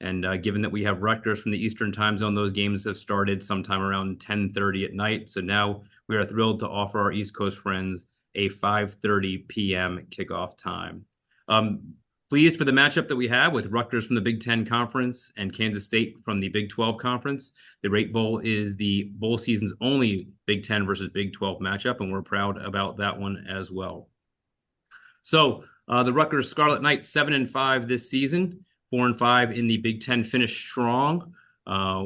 And given that we have Rutgers from the Eastern time zone, those games have started sometime around 10:30 at night. So now we are thrilled to offer our East Coast friends a 5:30 p.m. kickoff time. Pleased for the matchup that we have with Rutgers from the Big Ten Conference and Kansas State from the Big 12 Conference. The Rate Bowl is the bowl season's only Big Ten versus Big 12 matchup, and we're proud about that one as well. So the Rutgers Scarlet Knights 7-5 this season, 4-5 in the Big Ten, finished strong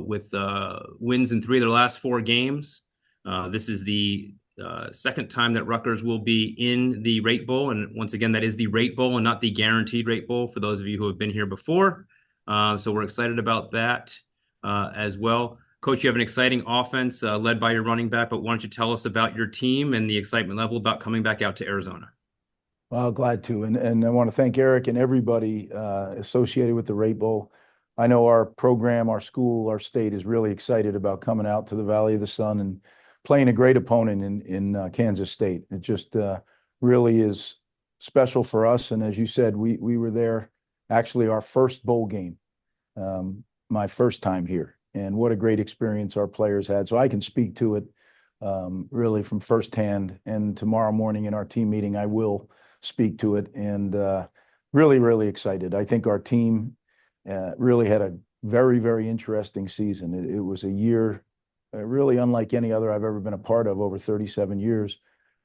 with wins in 3 of their last 4 games. This is the second time that Rutgers will be in the Rate Bowl. And once again, that is the Rate Bowl and not the Guaranteed Rate Bowl for those of you who have been here before. So we're excited about that as well. Coach, you have an exciting offense led by your running back, but why don't you tell us about your team and the excitement level about coming back out to Arizona? Well, glad to. And I want to thank Eric and everybody associated with the Rate Bowl. I know our program, our school, our state is really excited about coming out to the Valley of the Sun and playing a great opponent in Kansas State. It just really is special for us. And as you said, we were there, actually our first bowl game, my first time here. And what a great experience our players had. So I can speak to it really from firsthand. And tomorrow morning in our team meeting, I will speak to it, and really, really excited. I think our team really had a very, very interesting season. It was a year really unlike any other I've ever been a part of over 37 years.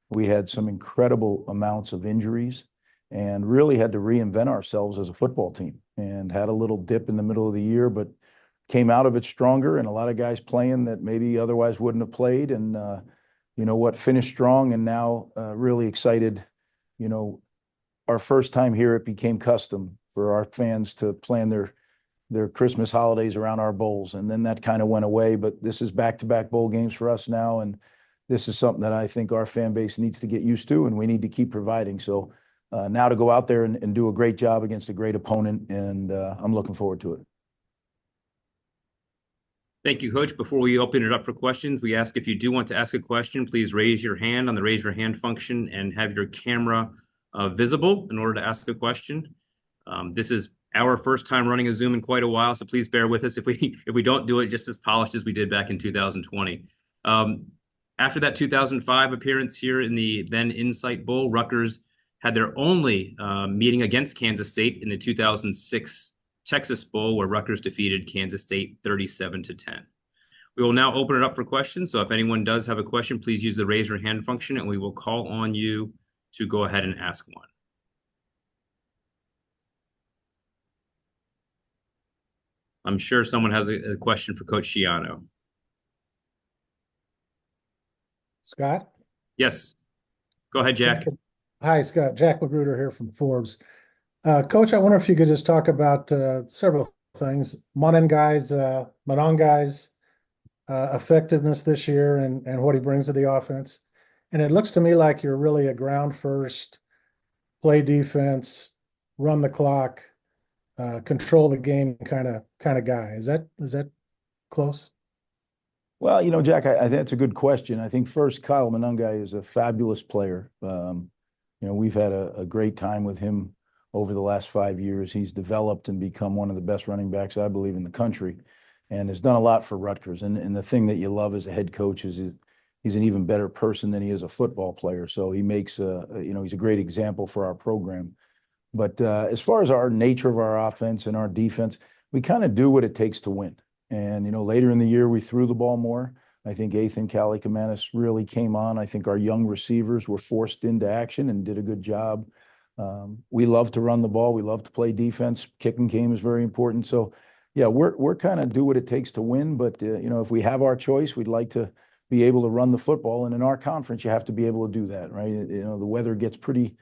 We had some incredible amounts of injuries and really had to reinvent ourselves as a football team, and had a little dip in the middle of the year, but came out of it stronger, and a lot of guys playing that maybe otherwise wouldn't have played. And you know what, finished strong, and now really excited. You know, our first time here, it became custom for our fans to plan their Christmas holidays around our bowls. And then that kind of went away, but this is back-to-back bowl games for us now. And this is something that I think our fan base needs to get used to, and we need to keep providing. So now to go out there and do a great job against a great opponent, and I'm looking forward to it. Thank you, Coach. Before we open it up for questions, we ask if you do want to ask a question, please raise your hand on the raise your hand function and have your camera visible in order to ask a question. This is our first time running a Zoom in quite a while, so please bear with us if we don't do it just as polished as we did back in 2020. After that 2005 appearance here in the then Insight Bowl, Rutgers had their only meeting against Kansas State in the 2006 Texas Bowl, where Rutgers defeated Kansas State 37-10. We will now open it up for questions. So if anyone does have a question, please use the raise your hand function, and we will call on you to go ahead and ask one. I'm sure someone has a question for Coach Schiano. Scott? Yes. Go ahead, Jack. Hi, Scott. Jack Magruder here from Forbes. Coach, I wonder if you could just talk about several things. Monongai's effectiveness this year and what he brings to the offense. And it looks to me like you're really a ground first, play defense, run the clock, control the game kind of guy. Is that close? Well, you know, Jack, I think that's a good question. I think first, Kyle Monongai is a fabulous player. You know, we've had a great time with him over the last 5 years. He's developed and become one of the best running backs, I believe, in the country, and has done a lot for Rutgers. And the thing that you love as a head coach is he's an even better person than he is a football player. So he makes you know, he's a great example for our program. But as far as our nature of our offense and our defense, we kind of do what it takes to win. And, you know, later in the year, we threw the ball more. I think Ethan Kaliakmanis really came on. I think our young receivers were forced into action and did a good job. We love to run the ball. We love to play defense. Kicking game is very important. So, yeah, we're kind of do what it takes to win. But, you know, if we have our choice, we'd like to be able to run the football. And in our conference, you have to be able to do that, right? You know, the weather gets pretty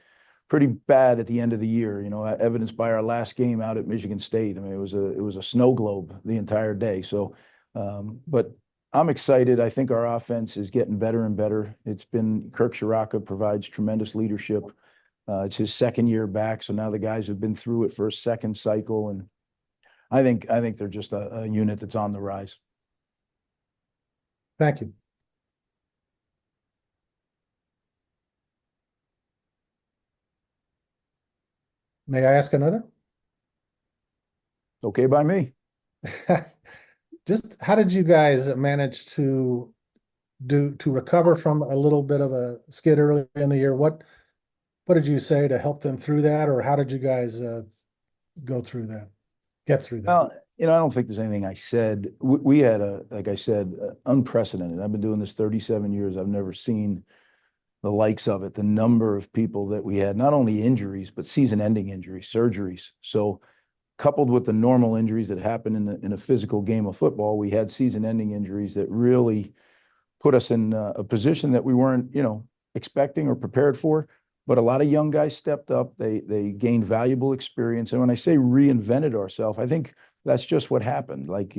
bad at the end of the year, you know, evidenced by our last game out at Michigan State. I mean, it was a snow globe the entire day. So, but I'm excited. I think our offense is getting better and better. It's been Kirk Shiraka provides tremendous leadership. It's his second year back, so now the guys have been through it for a second cycle, and I think they're just a unit that's on the rise. Thank you. May I ask another? Okay by me. Just how did you guys manage to recover from a little bit of a skid early in the year? What did you say to help them through that, or how did you guys go through that, get through that? Well, I don't think there's anything I said. We had like I said, unprecedented. I've been doing this 37 years. I've never seen the likes of it. The number of people that we had, not only injuries, but season-ending injuries, surgeries. So coupled with the normal injuries that happen in a physical game of football, we had season-ending injuries that really put us in a position that we weren't, expecting or prepared for. But a lot of young guys stepped up. They gained valuable experience. And when I say reinvented ourselves, I think that's just what happened. Like,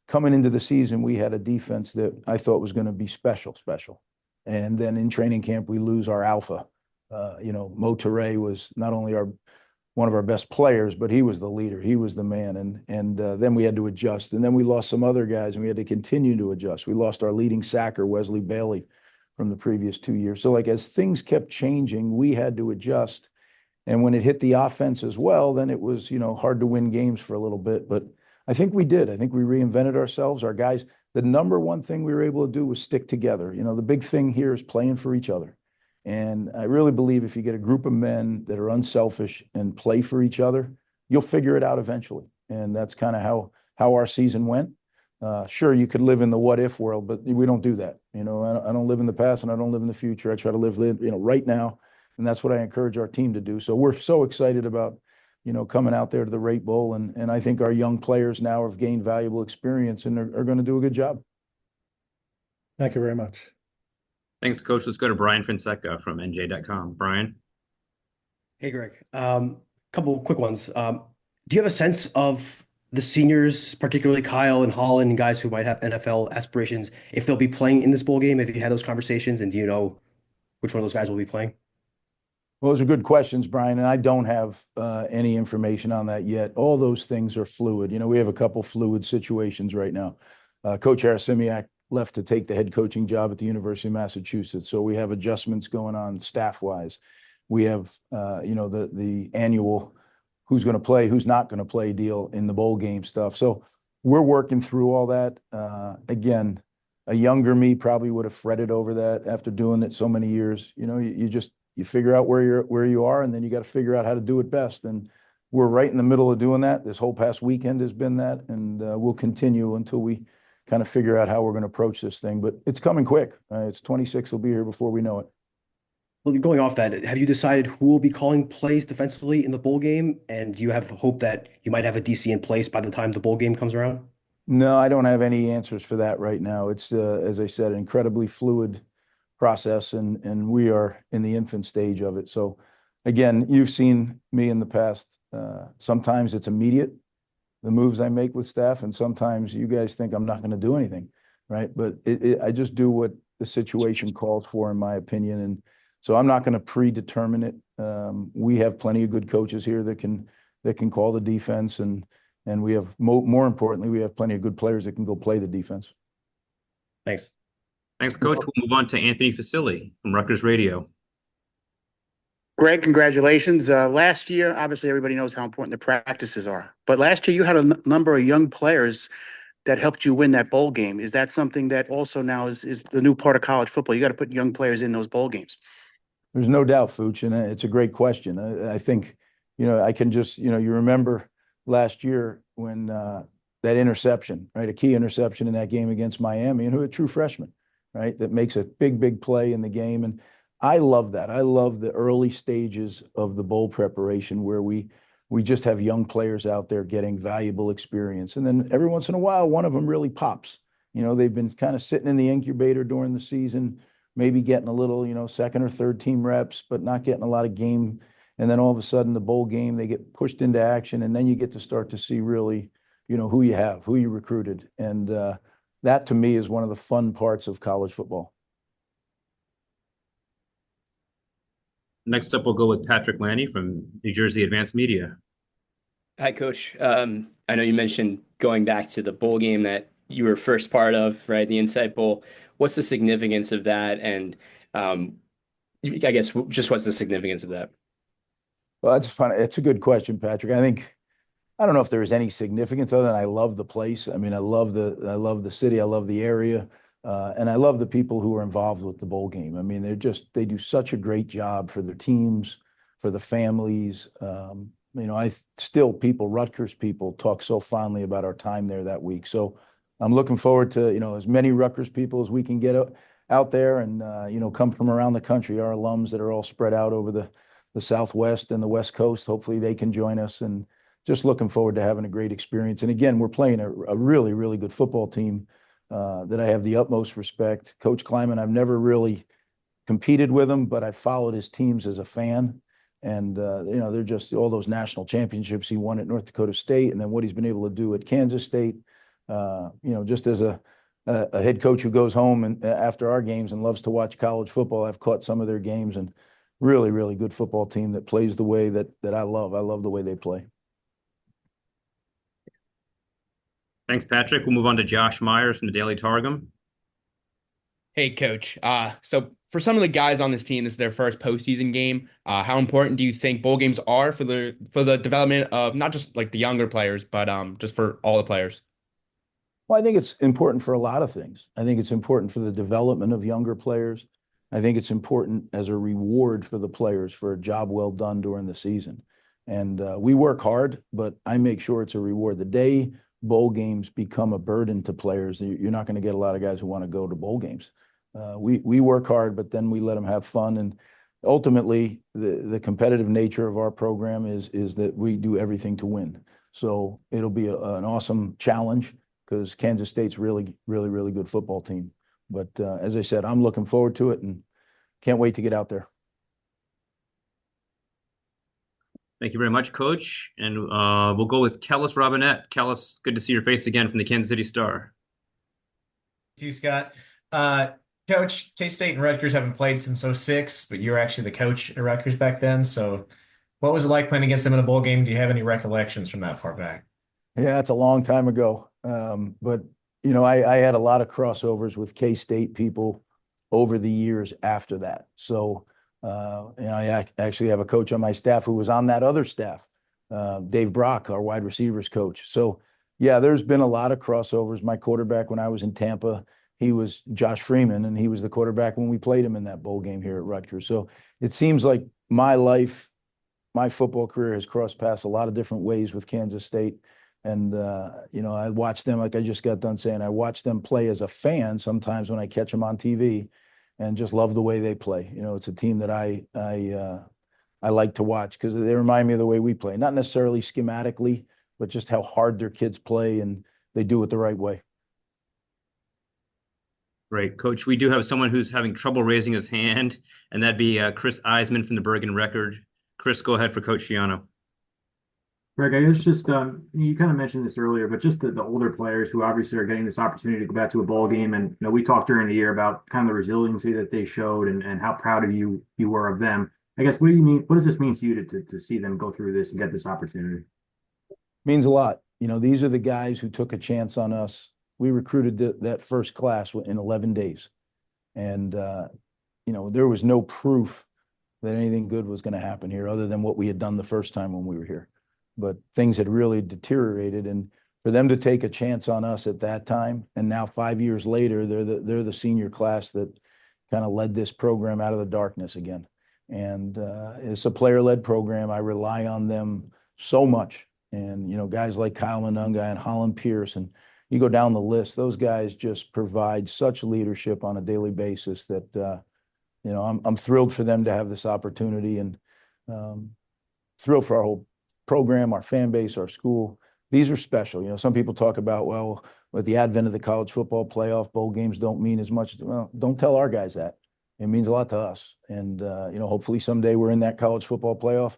coming into the season, we had a defense that I thought was going to be special. And then in training camp, we lose our alpha. Mo Toure was not only one of our best players, but he was the leader. He was the man. And then we had to adjust. And then we lost some other guys, and we had to continue to adjust. We lost our leading sacker, Wesley Bailey, from the previous 2 years. So like as things kept changing, we had to adjust. And when it hit the offense as well, then it was, hard to win games for a little bit. But I think we did. I think we reinvented ourselves. Our guys, the number one thing we were able to do was stick together. The big thing here is playing for each other. And I really believe if you get a group of men that are unselfish and play for each other, you'll figure it out eventually. And that's kind of how our season went. Sure, you could live in the what if world, but we don't do that. I don't live in the past and I don't live in the future. I try to live, right now. And that's what I encourage our team to do. So we're so excited about, coming out there to the Rate Bowl. And I think our young players now have gained valuable experience and are going to do a good job. Thank you very much. Thanks, Coach. Let's go to Brian Fonseca from NJ.com. Brian? Hey, Greg. Couple quick ones. Do you have a sense of the seniors, particularly Kyle and Holland, and guys who might have NFL aspirations, if they'll be playing in this bowl game? Have you had those conversations, and do you know which one of those guys will be playing? Well, those are good questions, Brian, and I don't have any information on that yet. All those things are fluid. We have a couple fluid situations right now. Coach Harasimiak left to take the head coaching job at the University of Massachusetts, so we have adjustments going on staff-wise. We have, the annual who's going to play, who's not going to play deal in the bowl game stuff. So we're working through all that. Again, a younger me probably would have fretted over that after doing it so many years. You figure out where you are, and then you got to figure out how to do it best. And we're right in the middle of doing that. This whole past weekend has been that, and we'll continue until we kind of figure out how we're going to approach this thing. But it's coming quick. It's 26. Will be here before we know it. Well, going off that, have you decided who will be calling plays defensively in the bowl game? And do you have hope that you might have a DC in place by the time the bowl game comes around? No, I don't have any answers for that right now. It's, as I said, an incredibly fluid process, and we are in the infant stage of it. So again, you've seen me in the past. Sometimes it's immediate, the moves I make with staff, and sometimes you guys think I'm not going to do anything, right? But I just do what the situation calls for, in my opinion. And so I'm not going to predetermine it. We have plenty of good coaches here that can call the defense, and we have more importantly, we have plenty of good players that can go play the defense. Thanks. Thanks, Coach. We'll move on to Anthony Facilli from Rutgers Radio. Greg, congratulations. Last year, obviously, everybody knows how important the practices are. But last year, you had a number of young players that helped you win that bowl game. Is that something that also now is the new part of college football? You got to put young players in those bowl games. There's no doubt, Fooch, and it's a great question. I think, I can just, you remember last year when that interception, right, a key interception in that game against Miami, and who a true freshman, right, that makes a big play in the game. And I love that. I love the early stages of the bowl preparation where we just have young players out there getting valuable experience. And then every once in a while, one of them really pops. They've been kind of sitting in the incubator during the season, maybe getting a little, second or third team reps, but not getting a lot of game. And then all of a sudden the bowl game, they get pushed into action, and then you get to start to see really, who you have, who you recruited. And that to me is one of the fun parts of college football. Next up, we'll go with Patrick Lanny from New Jersey Advanced Media. Hi, Coach. I know you mentioned going back to the bowl game that you were first part of, right? The Insight Bowl. What's the significance of that? And I guess just what's the significance of that? Well, that's fun. It's a good question, Patrick. I I don't know if there is any significance other than I love the place. I mean, I love the city, I love the area, and I love the people who are involved with the bowl game. I mean, they do such a great job for their teams, for the families. I still people, Rutgers people talk so fondly about our time there that week. So I'm looking forward to, as many Rutgers people as we can get out there and, come from around the country, our alums that are all spread out over the Southwest and the West Coast. Hopefully they can join us, and just looking forward to having a great experience. And again, we're playing a really, really good football team that I have the utmost respect. Coach Kleiman, I've never really competed with him, but I followed his teams as a fan. And, they're just all those national championships he won at North Dakota State, and then what he's been able to do at Kansas State. Just as a head coach who goes home and after our games and loves to watch college football, I've caught some of their games, and really, really good football team that plays the way that I love. I love the way they play. Thanks, Patrick. We'll move on to Josh Myers from the Daily Targum. Hey, coach. So for some of the guys on this team, this is their first postseason game. How important do you think bowl games are for the development of not just like the younger players, but just for all the players? Well, I think it's important for a lot of things. I think it's important for the development of younger players. I think it's important as a reward for the players for a job well done during the season. And we work hard, but I make sure it's a reward. The day bowl games become a burden to players, you're not going to get a lot of guys who want to go to bowl games. We work hard, but then we let them have fun. And ultimately, the competitive nature of our program is that we do everything to win. So it'll be an awesome challenge because Kansas State's really, really, really good football team. But as I said, I'm looking forward to it and can't wait to get out there. Thank you very much, Coach. And we'll go with Kellis Robinette. Kellis, good to see your face again from the Kansas City Star. To you, Scott. Coach, K-State and Rutgers haven't played since '06, but you were actually the coach at Rutgers back then. So what was it like playing against them in a bowl game? Do you have any recollections from that far back? Yeah, it's a long time ago. But, I had a lot of crossovers with K-State people over the years after that. So, I actually have a coach on my staff who was on that other staff, Dave Brock, our wide receivers coach. So, yeah, there's been a lot of crossovers. My quarterback when I was in Tampa, he was Josh Freeman, and he was the quarterback when we played him in that bowl game here at Rutgers. So it seems like my football career has crossed paths a lot of different ways with Kansas State. And, I watch them, like I just got done saying, I watch them play as a fan sometimes when I catch them on TV and just love the way they play. It's a team that I like to watch because they remind me of the way we play, not necessarily schematically, but just how hard their kids play and they do it the right way. Great. Coach, we do have someone who's having trouble raising his hand, and that'd be Chris Eisman from the Bergen Record. Chris, go ahead for Coach Schiano. Greg, I guess just you kind of mentioned this earlier, but just the older players who obviously are getting this opportunity to go back to a bowl game, and we talked during the year about kind of the resiliency that they showed and how proud of you were of them. I guess what do you mean? What does this mean to you to see them go through this and get this opportunity? Means a lot. These are the guys who took a chance on us. We recruited that first class in 11 days, and there was no proof that anything good was going to happen here other than what we had done the first time when we were here. But things had really deteriorated, and for them to take a chance on us at that time, and now 5 years later, they're the senior class that kind of led this program out of the darkness again. And it's a player-led program. I rely on them so much, and guys like Kyle Monunga and Holland Pierce, and you go down the list. Those guys just provide such leadership on a daily basis that I'm thrilled for them to have this opportunity, and thrilled for our whole program, our fan base, our school. These are special. Some people talk about, well, with the advent of the college football playoff, bowl games don't mean as much. Well, don't tell our guys that. It means a lot to us. And, hopefully someday we're in that college football playoff,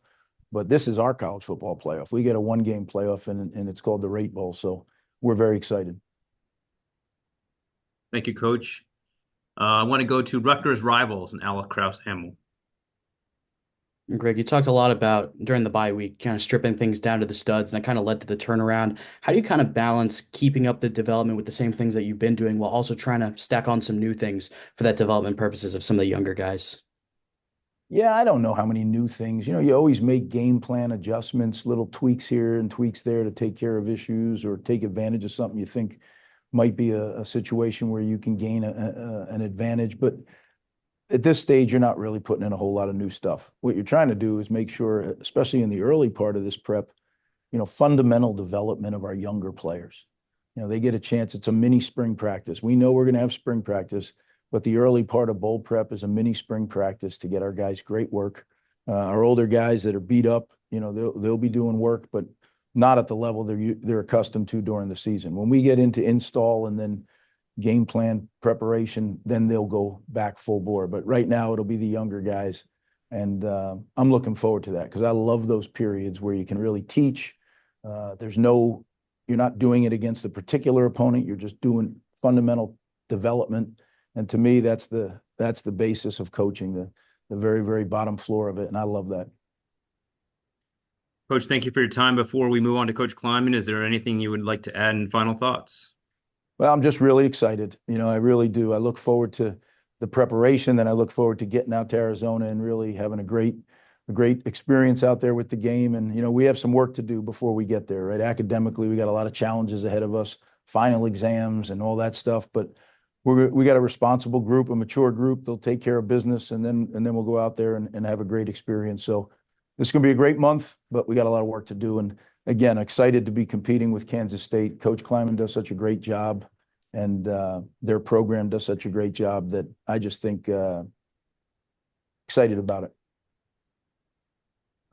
but this is our college football playoff. We get a one-game playoff, and it's called the Rate Bowl. So we're very excited. Thank you, Coach. I want to go to Rutgers rivals and Alec Krause-Hamill. Greg, you talked a lot about during the bye week, kind of stripping things down to the studs, and that kind of led to the turnaround. How do you kind of balance keeping up the development with the same things that you've been doing while also trying to stack on some new things for that development purposes of some of the younger guys? Yeah, I don't know how many new things. You always make game plan adjustments, little tweaks here and tweaks there to take care of issues or take advantage of something you think might be a situation where you can gain an advantage. But at this stage, you're not really putting in a whole lot of new stuff. What you're trying to do is make sure, especially in the early part of this prep, fundamental development of our younger players. They get a chance. It's a mini spring practice. We know we're going to have spring practice, but the early part of bowl prep is a mini spring practice to get our guys great work. Our older guys that are beat up, they'll be doing work, but not at the level they're accustomed to during the season. When we get into install and then game plan preparation, then they'll go back full bore. But right now it'll be the younger guys, and I'm looking forward to that because I love those periods where you can really teach. You're not doing it against a particular opponent. You're just doing fundamental development. And to me, that's the basis of coaching, the very, very bottom floor of it. And I love that. Coach, thank you for your time. Before we move on to Coach Kleiman, is there anything you would like to add in final thoughts? Well, I'm just really excited. I really do. I look forward to the preparation, then I look forward to getting out to Arizona and really having a great experience out there with the game. And, we have some work to do before we get there, right? Academically, we got a lot of challenges ahead of us, final exams and all that stuff. But we got a responsible group, a mature group. They'll take care of business, and then we'll go out there and have a great experience. So this is going to be a great month, but we got a lot of work to do. And again, excited to be competing with Kansas State. Coach Kleiman does such a great job, and their program does such a great job that I just think excited about it.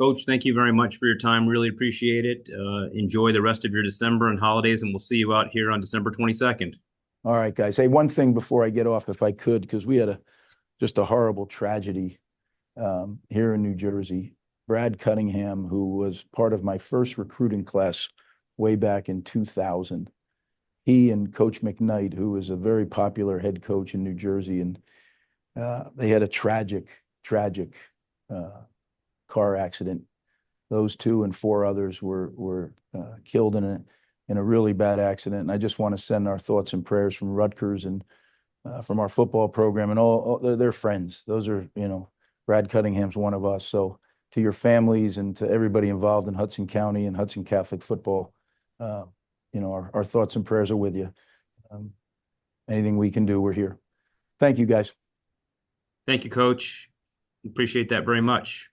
Coach, thank you very much for your time. Really appreciate it. Enjoy the rest of your December and holidays, and we'll see you out here on December 22nd. All right, guys. Hey, one thing before I get off, if I could, because we had just a horrible tragedy here in New Jersey. Brad Cunningham, who was part of my first recruiting class way back in 2000, he and Coach McKnight, who was a very popular head coach in New Jersey, and they had a tragic car accident. Those two and four others were killed in a really bad accident. And I just want to send our thoughts and prayers from Rutgers and from our football program and all their friends. Those are, Brad Cunningham's one of us. So to your families and to everybody involved in Hudson County and Hudson Catholic football, our thoughts and prayers are with you. Anything we can do, we're here. Thank you, guys. Thank you, Coach. Appreciate that very much.